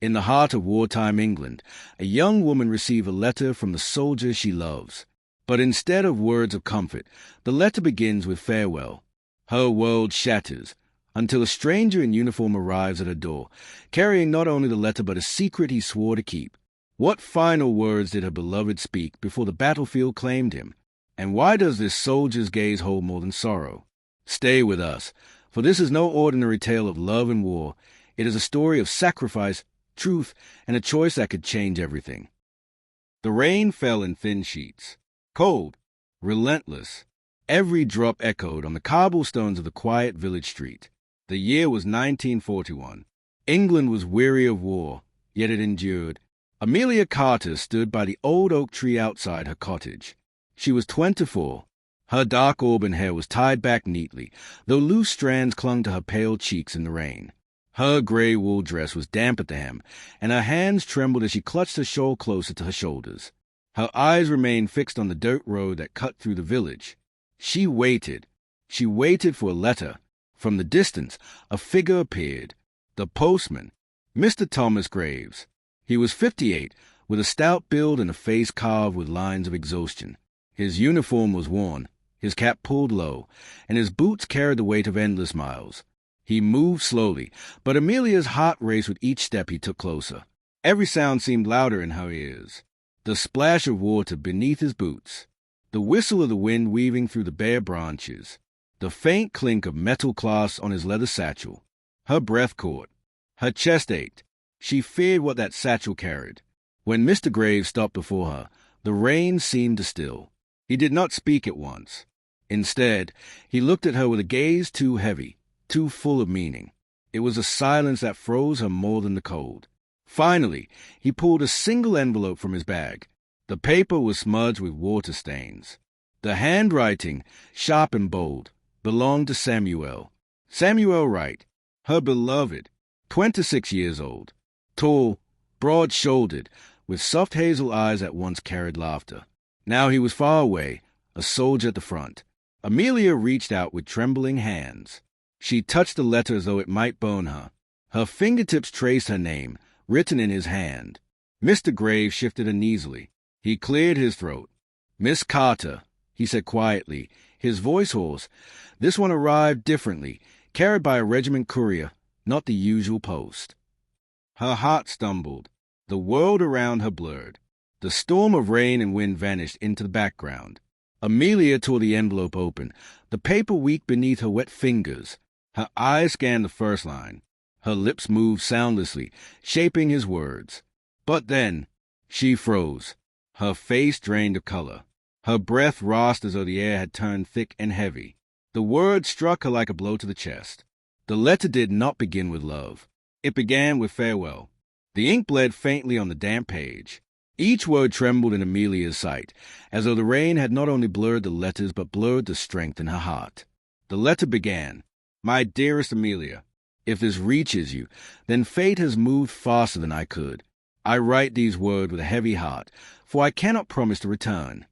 In the heart of wartime England, a young woman received a letter from the soldier she loves. But instead of words of comfort, the letter begins with farewell. Her world shatters, until a stranger in uniform arrives at her door, carrying not only the letter but a secret he swore to keep. What final words did her beloved speak before the battlefield claimed him? And why does this soldier's gaze hold more than sorrow? Stay with us, for this is no ordinary tale of love and war. It is a story of sacrifice, truth, and a choice that could change everything. The rain fell in thin sheets, cold, relentless. Every drop echoed on the cobblestones of the quiet village street. The year was 1941. England was weary of war, yet it endured. Amelia Carter stood by the old oak tree outside her cottage. She was 24. Her dark auburn hair was tied back neatly, though loose strands clung to her pale cheeks in the rain. Her gray wool dress was damp at the hem, and her hands trembled as she clutched her shawl closer to her shoulders. Her eyes remained fixed on the dirt road that cut through the village. She waited. She waited for a letter. From the distance, a figure appeared. The postman, Mr. Thomas Graves. He was 58, with a stout build and a face carved with lines of exhaustion. His uniform was worn, his cap pulled low, and his boots carried the weight of endless miles. He moved slowly, but Amelia's heart raced with each step he took closer. Every sound seemed louder in her ears. The splash of water beneath his boots, the whistle of the wind weaving through the bare branches, the faint clink of metal clasps on his leather satchel. Her breath caught. Her chest ached. She feared what that satchel carried. When Mr. Graves stopped before her, the rain seemed to still. He did not speak at once. Instead, he looked at her with a gaze too heavy, too full of meaning. It was a silence that froze her more than the cold. Finally, he pulled a single envelope from his bag. The paper was smudged with water stains. The handwriting, sharp and bold, belonged to Samuel. Samuel Wright, her beloved, 26 years old, tall, broad-shouldered, with soft hazel eyes that once carried laughter. Now he was far away, a soldier at the front. Amelia reached out with trembling hands. She touched the letter as though it might burn her. Her fingertips traced her name, written in his hand. Mr. Graves shifted uneasily. He cleared his throat. "Miss Carter," he said quietly, his voice hoarse. This one arrived differently, carried by a regiment courier, not the usual post. Her heart stumbled. The world around her blurred. The storm of rain and wind vanished into the background. Amelia tore the envelope open, the paper weak beneath her wet fingers. Her eyes scanned the first line. Her lips moved soundlessly, shaping his words. But then, she froze. Her face drained of color. Her breath rasped as though the air had turned thick and heavy. The words struck her like a blow to the chest. The letter did not begin with love. It began with farewell. The ink bled faintly on the damp page. Each word trembled in Amelia's sight, as though the rain had not only blurred the letters but blurred the strength in her heart. The letter began, "My dearest Amelia, if this reaches you, then fate has moved faster than I could. I write these words with a heavy heart, for I cannot promise to return."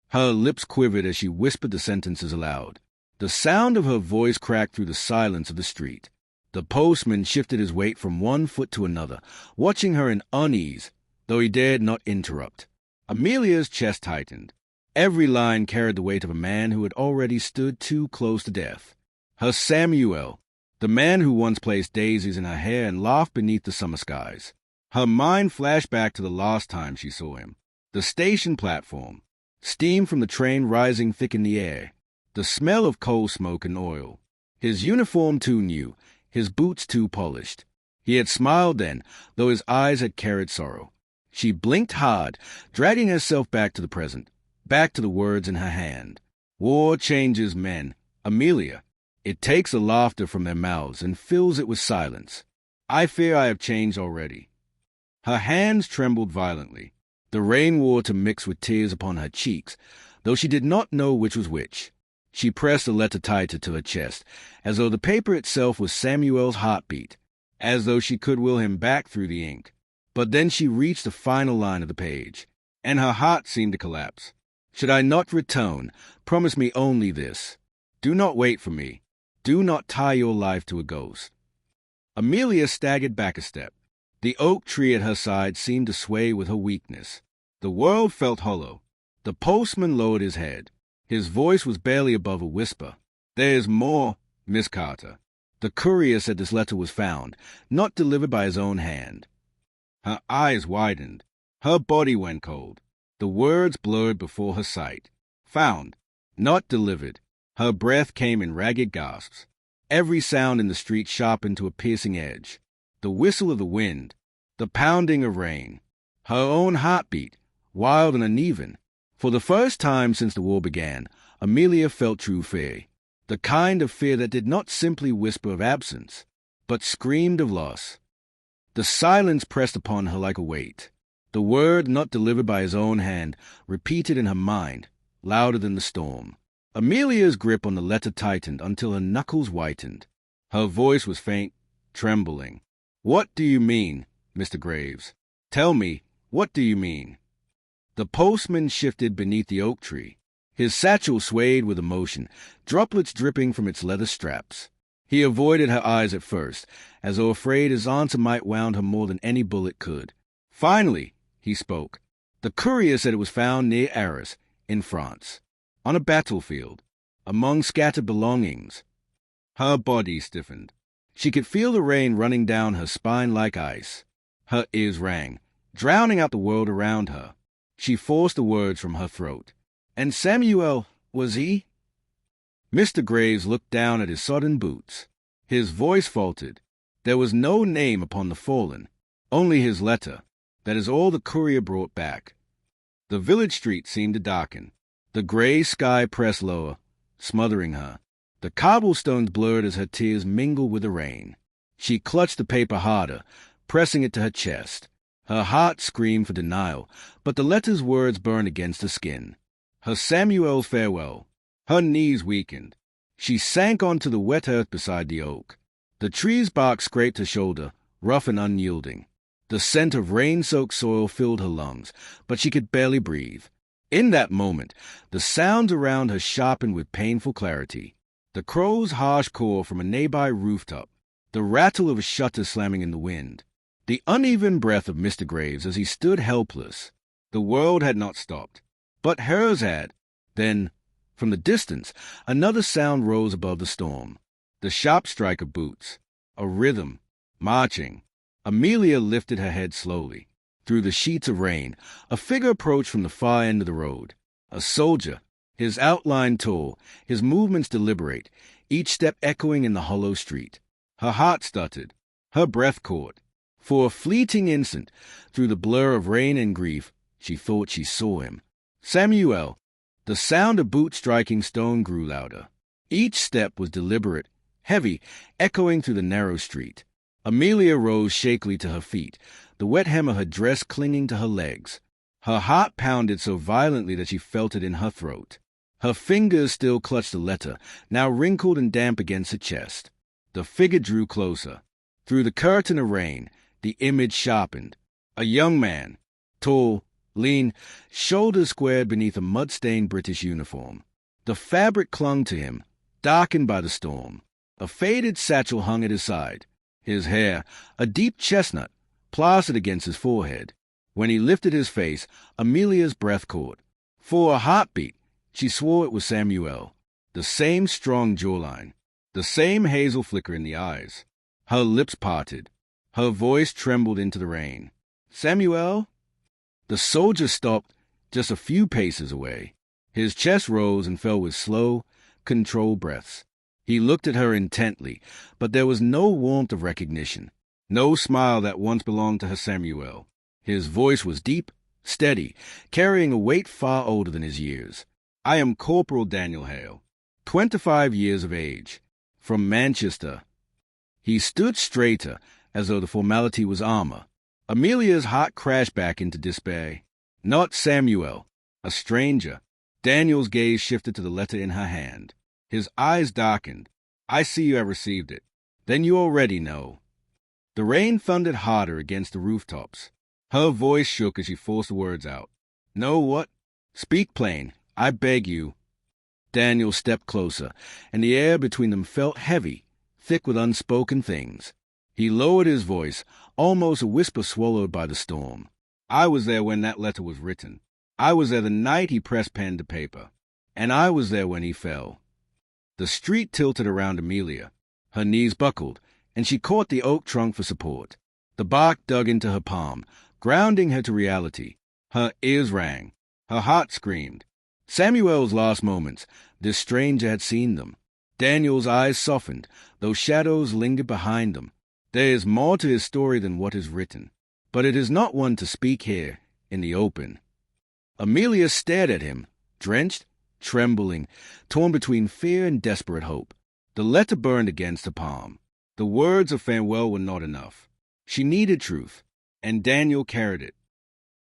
Her lips quivered as she whispered the sentences aloud. The sound of her voice cracked through the silence of the street. The postman shifted his weight from one foot to another, watching her in unease, though he dared not interrupt. Amelia's chest tightened. Every line carried the weight of a man who had already stood too close to death. Her Samuel, the man who once placed daisies in her hair and laughed beneath the summer skies. Her mind flashed back to the last time she saw him. The station platform, steam from the train rising thick in the air, the smell of coal smoke and oil. His uniform too new, his boots too polished. He had smiled then, though his eyes had carried sorrow. She blinked hard, dragging herself back to the present, back to the words in her hand. War changes men. Amelia. It takes the laughter from their mouths and fills it with silence. I fear I have changed already. Her hands trembled violently. The rainwater mixed with tears upon her cheeks, though she did not know which was which. She pressed the letter tighter to her chest, as though the paper itself was Samuel's heartbeat, as though she could will him back through the ink. But then she reached the final line of the page, and her heart seemed to collapse. "Should I not return, promise me only this. Do not wait for me. Do not tie your life to a ghost." Amelia staggered back a step. The oak tree at her side seemed to sway with her weakness. The world felt hollow. The postman lowered his head. His voice was barely above a whisper. "There's more, Miss Carter." The courier said this letter was found, not delivered by his own hand. Her eyes widened. Her body went cold. The words blurred before her sight. Found, not delivered. Her breath came in ragged gasps. Every sound in the street sharpened to a piercing edge. The whistle of the wind, the pounding of rain. Her own heartbeat, wild and uneven. For the first time since the war began, Amelia felt true fear. The kind of fear that did not simply whisper of absence, but screamed of loss. The silence pressed upon her like a weight. The word not delivered by his own hand, repeated in her mind, louder than the storm. Amelia's grip on the letter tightened until her knuckles whitened. Her voice was faint, trembling. "What do you mean, Mr. Graves? Tell me, what do you mean?" The postman shifted beneath the oak tree. His satchel swayed with emotion, droplets dripping from its leather straps. He avoided her eyes at first, as though afraid his answer might wound her more than any bullet could. Finally, he spoke. The courier said it was found near Arras, in France, on a battlefield, among scattered belongings. Her body stiffened. She could feel the rain running down her spine like ice. Her ears rang, drowning out the world around her. She forced the words from her throat. "And Samuel, was he?" Mr. Graves looked down at his sodden boots. His voice faltered. There was no name upon the fallen, only his letter. That is all the courier brought back. The village street seemed to darken. The gray sky pressed lower, smothering her. The cobblestones blurred as her tears mingled with the rain. She clutched the paper harder, pressing it to her chest. Her heart screamed for denial, but the letter's words burned against her skin. Her Samuel's farewell. Her knees weakened. She sank onto the wet earth beside the oak. The tree's bark scraped her shoulder, rough and unyielding. The scent of rain-soaked soil filled her lungs, but she could barely breathe. In that moment, the sounds around her sharpened with painful clarity. The crow's harsh call from a nearby rooftop, the rattle of a shutter slamming in the wind, the uneven breath of Mr. Graves as he stood helpless. The world had not stopped, but hers had. Then, from the distance, another sound rose above the storm. The sharp strike of boots. A rhythm. Marching. Amelia lifted her head slowly. Through the sheets of rain, a figure approached from the far end of the road. A soldier, his outline tall, his movements deliberate, each step echoing in the hollow street. Her heart stuttered. Her breath caught. For a fleeting instant, through the blur of rain and grief, she thought she saw him. Samuel. The sound of boots striking stone grew louder. Each step was deliberate, heavy, echoing through the narrow street. Amelia rose shakily to her feet, the wet hem of her dress clinging to her legs. Her heart pounded so violently that she felt it in her throat. Her fingers still clutched the letter, now wrinkled and damp against her chest. The figure drew closer. Through the curtain of rain, the image sharpened. A young man, tall, lean, shoulders squared beneath a mud-stained British uniform. The fabric clung to him, darkened by the storm. A faded satchel hung at his side. His hair, a deep chestnut, plastered against his forehead. When he lifted his face, Amelia's breath caught. For a heartbeat, she swore it was Samuel. The same strong jawline, the same hazel flicker in the eyes. Her lips parted. Her voice trembled into the rain. "Samuel?" The soldier stopped just a few paces away. His chest rose and fell with slow, controlled breaths. He looked at her intently, but there was no warmth of recognition, no smile that once belonged to her Samuel. His voice was deep, steady, carrying a weight far older than his years. "I am Corporal Daniel Hale, 25 years of age, from Manchester." He stood straighter, as though the formality was armor. Amelia's heart crashed back into despair. Not Samuel, a stranger. Daniel's gaze shifted to the letter in her hand. His eyes darkened. "I see you have received it. Then you already know." The rain thundered harder against the rooftops. Her voice shook as she forced the words out. "Know what? Speak plain, I beg you." Daniel stepped closer, and the air between them felt heavy, thick with unspoken things. He lowered his voice, almost a whisper swallowed by the storm. I was there when that letter was written. I was there the night he pressed pen to paper. And I was there when he fell. The street tilted around Amelia. Her knees buckled, and she caught the oak trunk for support. The bark dug into her palm, grounding her to reality. Her ears rang. Her heart screamed. Samuel's last moments, this stranger had seen them. Daniel's eyes softened, though shadows lingered behind them. There is more to his story than what is written, but it is not one to speak here, in the open. Amelia stared at him, drenched, trembling, torn between fear and desperate hope. The letter burned against her palm. The words of farewell were not enough. She needed truth, and Daniel carried it.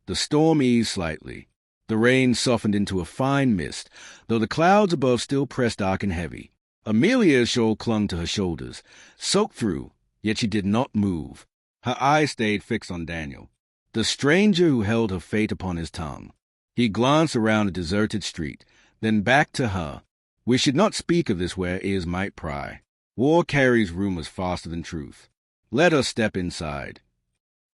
The storm eased slightly. The rain softened into a fine mist, though the clouds above still pressed dark and heavy. Amelia's shawl clung to her shoulders, soaked through, yet she did not move. Her eyes stayed fixed on Daniel, the stranger who held her fate upon his tongue. He glanced around a deserted street, then back to her. We should not speak of this where ears might pry. War carries rumors faster than truth. Let us step inside.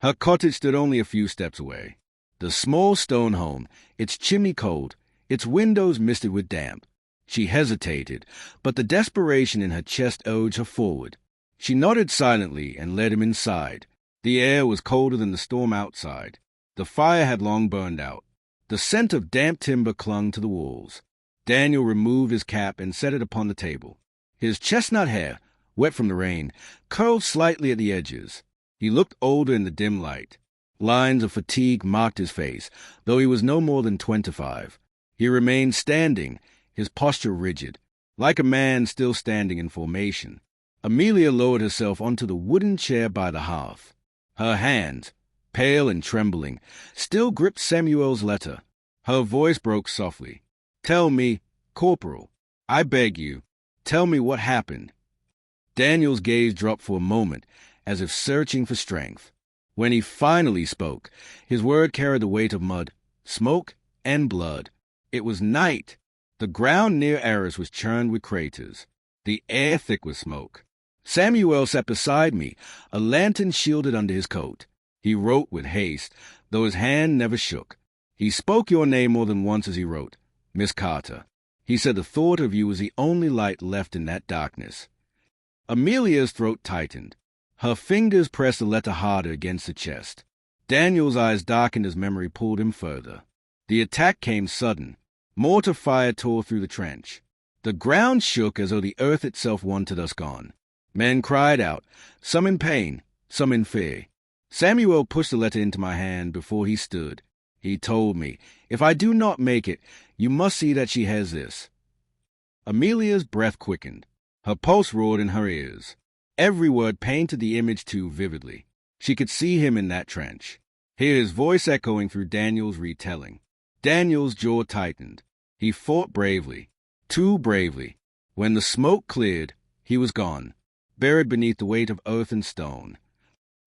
Her cottage stood only a few steps away. The small stone home, its chimney cold, its windows misted with damp. She hesitated, but the desperation in her chest urged her forward. She nodded silently and led him inside. The air was colder than the storm outside. The fire had long burned out. The scent of damp timber clung to the walls. Daniel removed his cap and set it upon the table. His chestnut hair, wet from the rain, curled slightly at the edges. He looked older in the dim light. Lines of fatigue marked his face, though he was no more than 25. He remained standing, his posture rigid, like a man still standing in formation. Amelia lowered herself onto the wooden chair by the hearth. Her hands, pale and trembling, still gripped Samuel's letter. Her voice broke softly. "Tell me, Corporal, I beg you, tell me what happened." Daniel's gaze dropped for a moment, as if searching for strength. When he finally spoke, his word carried the weight of mud, smoke, and blood. It was night. The ground near Eris was churned with craters, the air thick with smoke. Samuel sat beside me, a lantern shielded under his coat. He wrote with haste, though his hand never shook. He spoke your name more than once as he wrote, Miss Carter. He said the thought of you was the only light left in that darkness. Amelia's throat tightened. Her fingers pressed the letter harder against the chest. Daniel's eyes darkened as memory pulled him further. The attack came sudden. Mortar fire tore through the trench. The ground shook as though the earth itself wanted us gone. Men cried out, some in pain, some in fear. Samuel pushed the letter into my hand before he stood. He told me, if I do not make it, you must see that she has this. Amelia's breath quickened. Her pulse roared in her ears. Every word painted the image too vividly. She could see him in that trench, hear his voice echoing through Daniel's retelling. Daniel's jaw tightened. He fought bravely, too bravely. When the smoke cleared, he was gone, buried beneath the weight of earth and stone.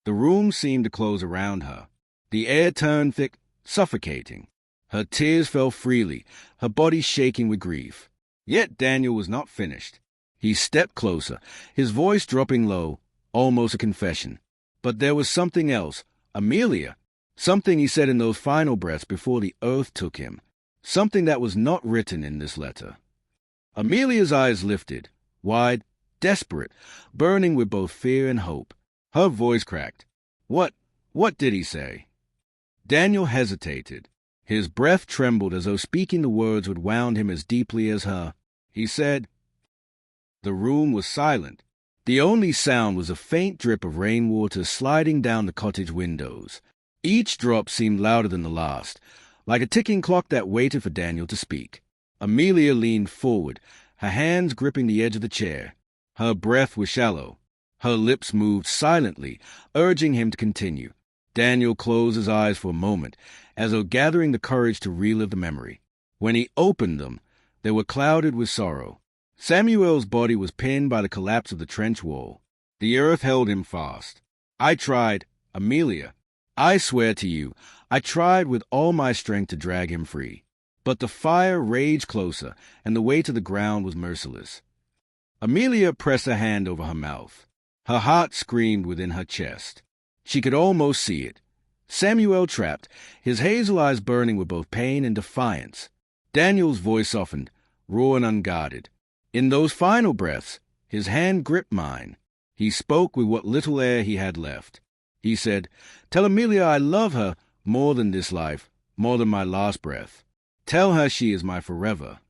The room seemed to close around her. The air turned thick, suffocating. Her tears fell freely, her body shaking with grief. Yet Daniel was not finished. He stepped closer, his voice dropping low, almost a confession. But there was something else. Amelia. Something he said in those final breaths before the earth took him. Something that was not written in this letter. Amelia's eyes lifted, wide, desperate, burning with both fear and hope. Her voice cracked. What did he say? Daniel hesitated. His breath trembled as though speaking the words would wound him as deeply as her. He said. The room was silent. The only sound was a faint drip of rainwater sliding down the cottage windows. Each drop seemed louder than the last, like a ticking clock that waited for Daniel to speak. Amelia leaned forward, her hands gripping the edge of the chair. Her breath was shallow. Her lips moved silently, urging him to continue. Daniel closed his eyes for a moment, as though gathering the courage to relive the memory. When he opened them, they were clouded with sorrow. Samuel's body was pinned by the collapse of the trench wall. The earth held him fast. I tried, Amelia. I swear to you, I tried with all my strength to drag him free. But the fire raged closer, and the weight of the ground was merciless. Amelia pressed a hand over her mouth. Her heart screamed within her chest. She could almost see it. Samuel trapped, his hazel eyes burning with both pain and defiance. Daniel's voice softened, raw and unguarded. In those final breaths, his hand gripped mine. He spoke with what little air he had left. He said, "Tell Amelia I love her more than this life, more than my last breath. Tell her she is my forever."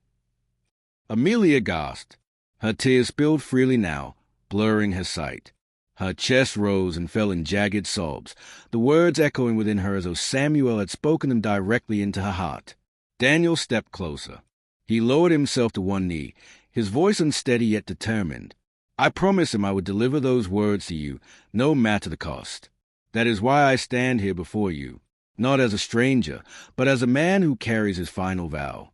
Amelia gasped. Her tears spilled freely now, blurring her sight. Her chest rose and fell in jagged sobs, the words echoing within her as though Samuel had spoken them directly into her heart. Daniel stepped closer. He lowered himself to one knee, his voice unsteady yet determined. I promised him I would deliver those words to you, no matter the cost. That is why I stand here before you, not as a stranger, but as a man who carries his final vow.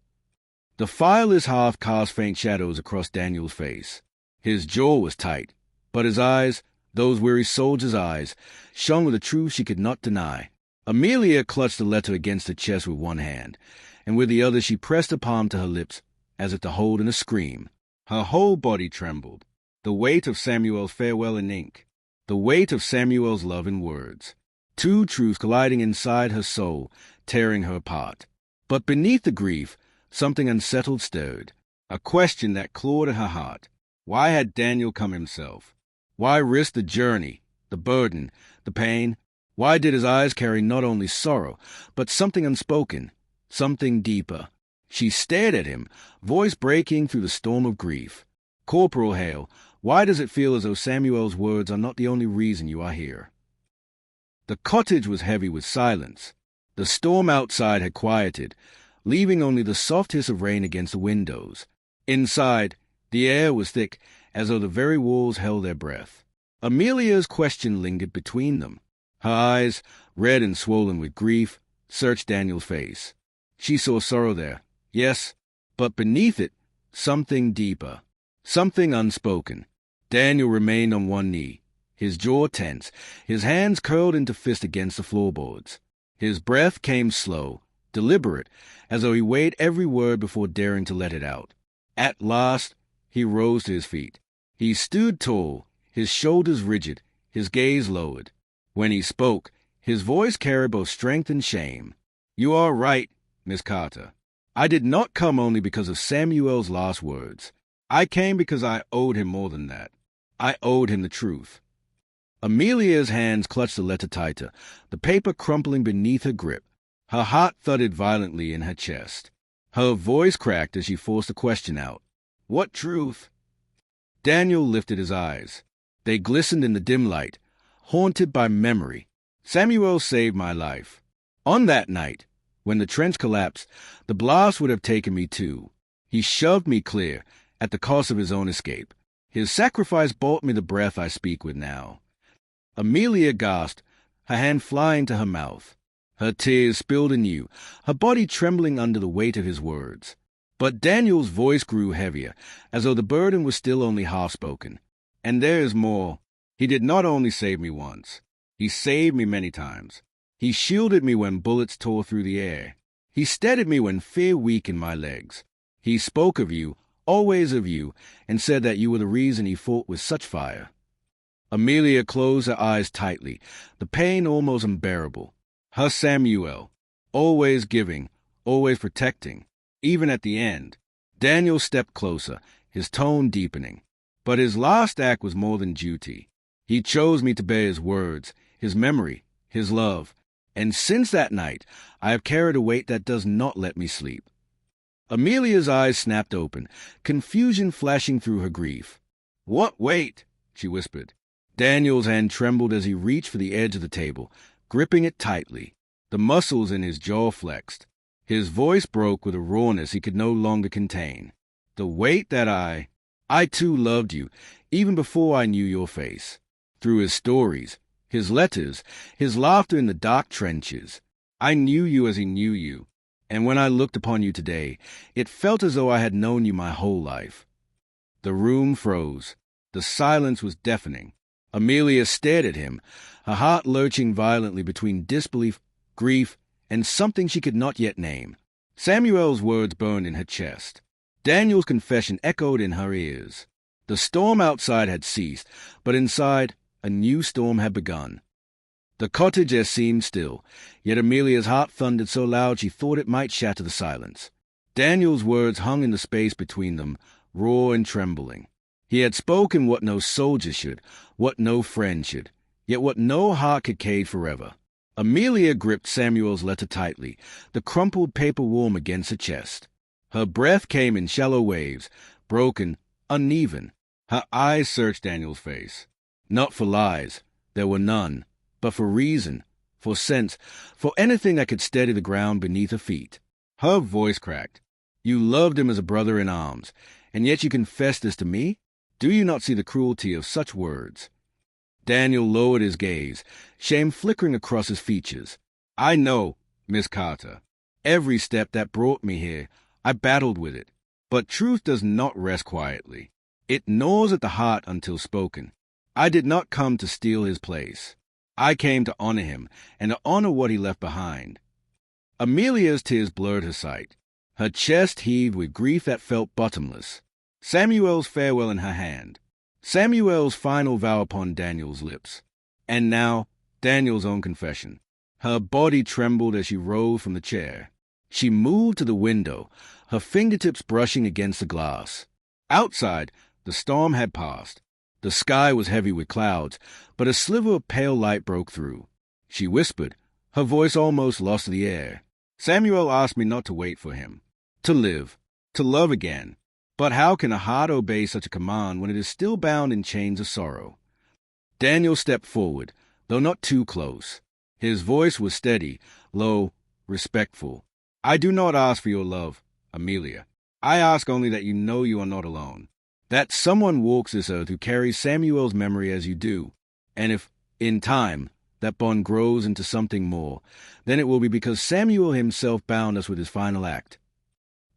The fireless hearth cast faint shadows across Daniel's face. His jaw was tight, but his eyes, those weary soldier's eyes, shone with a truth she could not deny. Amelia clutched the letter against her chest with one hand, and with the other she pressed a palm to her lips, as if to hold in a scream. Her whole body trembled. The weight of Samuel's farewell in ink, the weight of Samuel's love in words. Two truths colliding inside her soul, tearing her apart. But beneath the grief, something unsettled stirred, a question that clawed at her heart. Why had Daniel come himself? Why risk the journey, the burden, the pain? Why did his eyes carry not only sorrow, but something unspoken, something deeper? She stared at him, voice breaking through the storm of grief. "Corporal Hale, why does it feel as though Samuel's words are not the only reason you are here?" The cottage was heavy with silence. The storm outside had quieted, leaving only the soft hiss of rain against the windows. Inside, the air was thick, as though the very walls held their breath. Amelia's question lingered between them. Her eyes, red and swollen with grief, searched Daniel's face. She saw sorrow there, yes, but beneath it, something deeper, something unspoken. Daniel remained on one knee, his jaw tense, his hands curled into fist against the floorboards. His breath came slow, deliberate, as though he weighed every word before daring to let it out. At last, he rose to his feet. He stood tall, his shoulders rigid, his gaze lowered. When he spoke, his voice carried both strength and shame. "You are right, Miss Carter. I did not come only because of Samuel's last words. I came because I owed him more than that. I owed him the truth." Amelia's hands clutched the letter tighter, the paper crumpling beneath her grip. Her heart thudded violently in her chest. Her voice cracked as she forced the question out. "What truth?" Daniel lifted his eyes. They glistened in the dim light, haunted by memory. "Samuel saved my life. On that night, when the trench collapsed, the blast would have taken me too. He shoved me clear, at the cost of his own escape. His sacrifice bought me the breath I speak with now." Amelia gasped, her hand flying to her mouth. Her tears spilled anew, her body trembling under the weight of his words. But Daniel's voice grew heavier, as though the burden was still only half-spoken. "And there is more. He did not only save me once. He saved me many times. He shielded me when bullets tore through the air. He steadied me when fear weakened my legs. He spoke of you, always of you, and said that you were the reason he fought with such fire." Amelia closed her eyes tightly, the pain almost unbearable. Her Samuel, always giving, always protecting, even at the end. Daniel stepped closer, his tone deepening. "But his last act was more than duty. He chose me to bear his words, his memory, his love. And since that night, I have carried a weight that does not let me sleep." Amelia's eyes snapped open, confusion flashing through her grief. "What weight?" she whispered. Daniel's hand trembled as he reached for the edge of the table, gripping it tightly. The muscles in his jaw flexed. His voice broke with a rawness he could no longer contain. "The weight that I too loved you, even before I knew your face. Through his stories, his letters, his laughter in the dark trenches. I knew you as he knew you. And when I looked upon you today, it felt as though I had known you my whole life." The room froze. The silence was deafening. Amelia stared at him, her heart lurching violently between disbelief, grief, and something she could not yet name. Samuel's words burned in her chest. Daniel's confession echoed in her ears. The storm outside had ceased, but inside, a new storm had begun. The cottage air seemed still, yet Amelia's heart thundered so loud she thought it might shatter the silence. Daniel's words hung in the space between them, raw and trembling. He had spoken what no soldier should, what no friend should, yet what no heart could cage forever. Amelia gripped Samuel's letter tightly, the crumpled paper warm against her chest. Her breath came in shallow waves, broken, uneven. Her eyes searched Daniel's face. Not for lies, there were none, but for reason, for sense, for anything that could steady the ground beneath her feet. Her voice cracked. You loved him as a brother in arms, and yet you confess this to me? Do you not see the cruelty of such words? Daniel lowered his gaze, shame flickering across his features. I know, Miss Carter. Every step that brought me here, I battled with it. But truth does not rest quietly. It gnaws at the heart until spoken. I did not come to steal his place. I came to honor him, and to honor what he left behind. Amelia's tears blurred her sight. Her chest heaved with grief that felt bottomless. Samuel's farewell in her hand. Samuel's final vow upon Daniel's lips. And now, Daniel's own confession. Her body trembled as she rose from the chair. She moved to the window, her fingertips brushing against the glass. Outside, the storm had passed. The sky was heavy with clouds, but a sliver of pale light broke through. She whispered, her voice almost lost the air. Samuel asked me not to wait for him. To live. To love again. But how can a heart obey such a command when it is still bound in chains of sorrow? Daniel stepped forward, though not too close. His voice was steady, low, respectful. I do not ask for your love, Amelia. I ask only that you know you are not alone. That someone walks this earth who carries Samuel's memory as you do. And if, in time, that bond grows into something more, then it will be because Samuel himself bound us with his final act.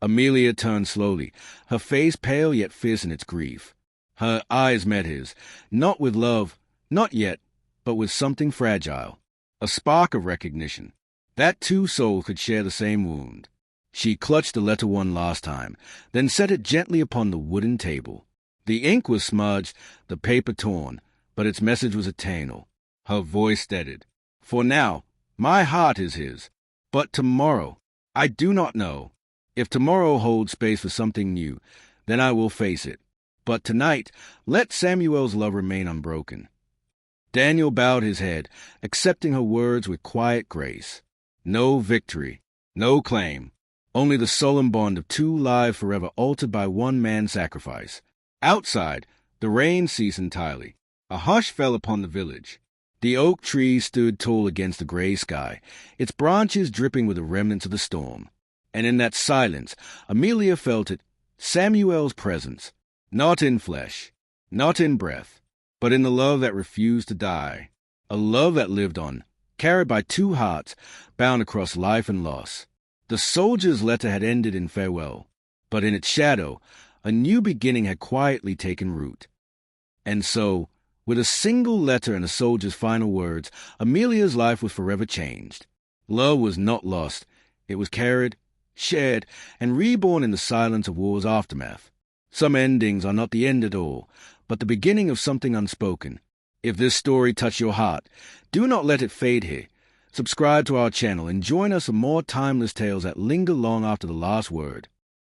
Amelia turned slowly, her face pale yet fierce in its grief. Her eyes met his, not with love, not yet, but with something fragile, a spark of recognition. That two souls could share the same wound. She clutched the letter one last time, then set it gently upon the wooden table. The ink was smudged, the paper torn, but its message was eternal. Her voice steadied. For now, my heart is his. But tomorrow, I do not know. If tomorrow holds space for something new, then I will face it. But tonight, let Samuel's love remain unbroken. Daniel bowed his head, accepting her words with quiet grace. No victory, no claim, only the solemn bond of two lives forever altered by one man's sacrifice. Outside, the rain ceased entirely. A hush fell upon the village. The oak tree stood tall against the gray sky, its branches dripping with the remnants of the storm. And in that silence, Amelia felt it, Samuel's presence, not in flesh, not in breath, but in the love that refused to die, a love that lived on, carried by two hearts, bound across life and loss. The soldier's letter had ended in farewell, but in its shadow, a new beginning had quietly taken root. And so, with a single letter and a soldier's final words, Amelia's life was forever changed. Love was not lost. It was carried, shared, and reborn in the silence of war's aftermath. Some endings are not the end at all, but the beginning of something unspoken. If this story touched your heart, do not let it fade here. Subscribe to our channel and join us for more timeless tales that linger long after the last word.